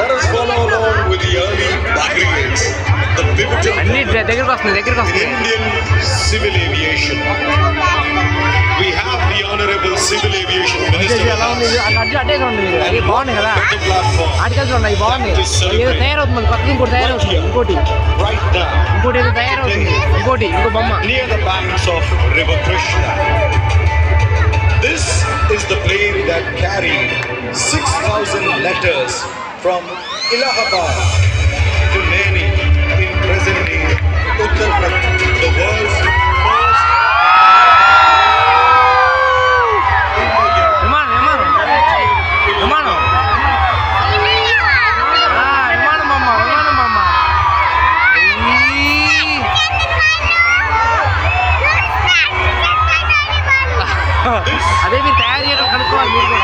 Let us follow along with the early pioneers, the pivotal Indian civil aviation. We have the Honorable Civil Aviation Minister with us. And what better platform to celebrate right now, near the banks of River Krishna. This is the plane that carried 6,000 letters from Allahabad to Naini in present-day Uttar Pradesh, the world's first అదే మీరు తయారు చేయడం కనుక్కోవాలి మీరు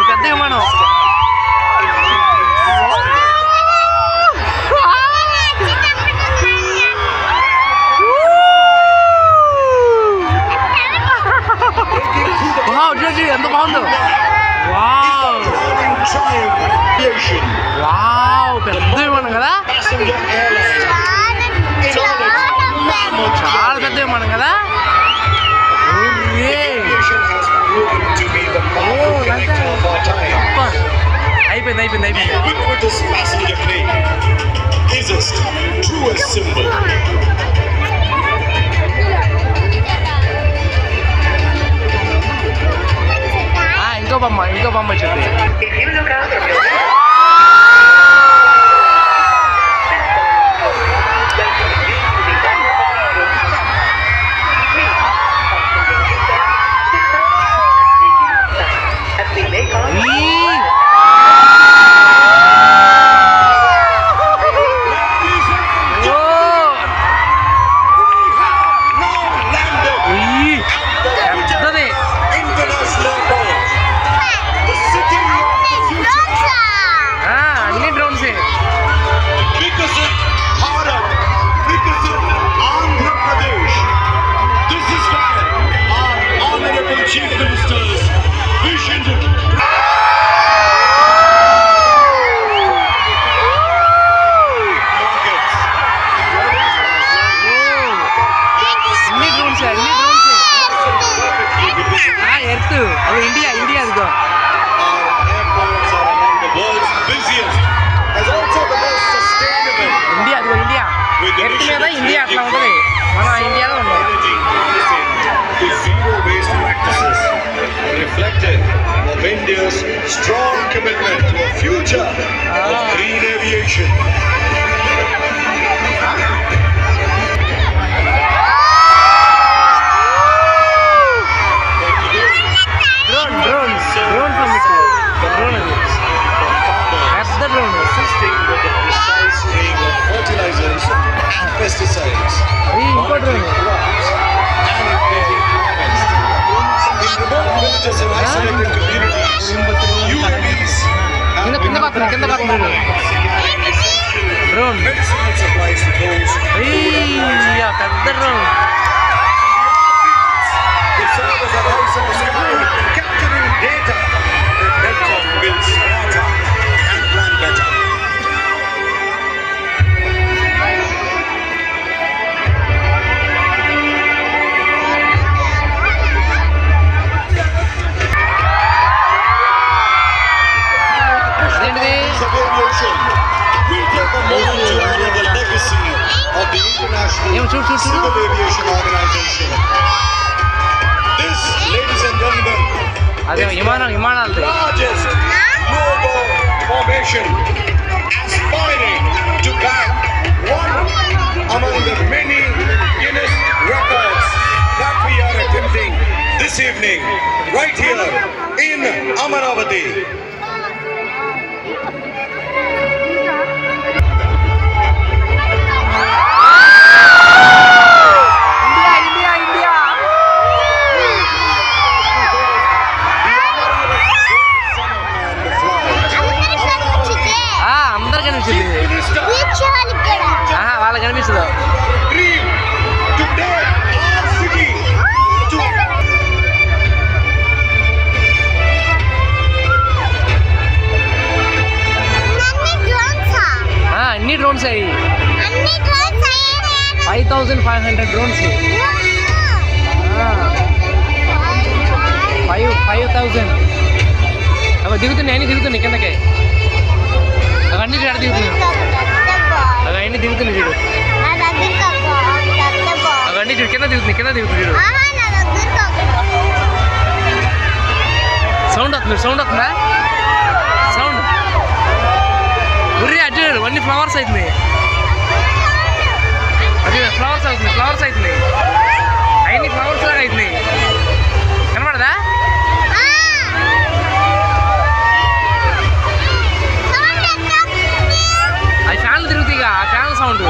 పెద్ద విమానం ఎంత బాగుందో వావ్ పెద్ద విమానం కదా చాలా పెద్ద విమానం కదా అయిపోయింది అయిపోయింది ఇంకో బొమ్మ వచ్చింది India's strong commitment to a future of green aviation. Drone పంపించు డ్రోన్ పెద్ద drone Assisting with the precise spraying of fertilizers and pesticides. ఇంకో drone Crops and replacing plants. In remote villages and isolated communities, UAVs have కింద పక్కన securing essential drone medicinal supplies to those పెద్ద drone They serve as a voice in the sky, capturing data that helps us build smarter and plan better. అదేంటిది Of aviation, we take a moment to honor the legacy of the International ఏం చూడు Civil Aviation Organization. This, ladies and gentlemen, అదే విమానాలది largest logo formation aspiring to back one among the many Guinness records that we are attempting this evening right here in Amaravati. అందరు కనిపించింది వాళ్ళకి కనిపిస్తుంది Dream to take our city to అన్ని drones అయ్యి 5500 drones 5000 అవి దిగుతున్నాయి అన్ని దిగుతున్నాయి కిందకే అవి అన్ని ఎక్కడ దిగుతున్నాయి అవి అన్ని దిగుతున్నాయి చూడు అవి అన్ని చూడు కింద దిగుతుంది చూడు సౌండ్ వస్తుందా సౌండ్ ఉర్రి అర్జునుడు అన్ని ఫ్లవర్స్ అవుతున్నాయి అది ఫ్లవర్స్ అవుతున్నాయి అవన్నీ ఫ్లవర్స్ లాగా అవుతున్నాయి కనపడదా అది ఫ్యాన్లు తిరుగుతాయి ఆ ఫ్యాన్ల సౌండ్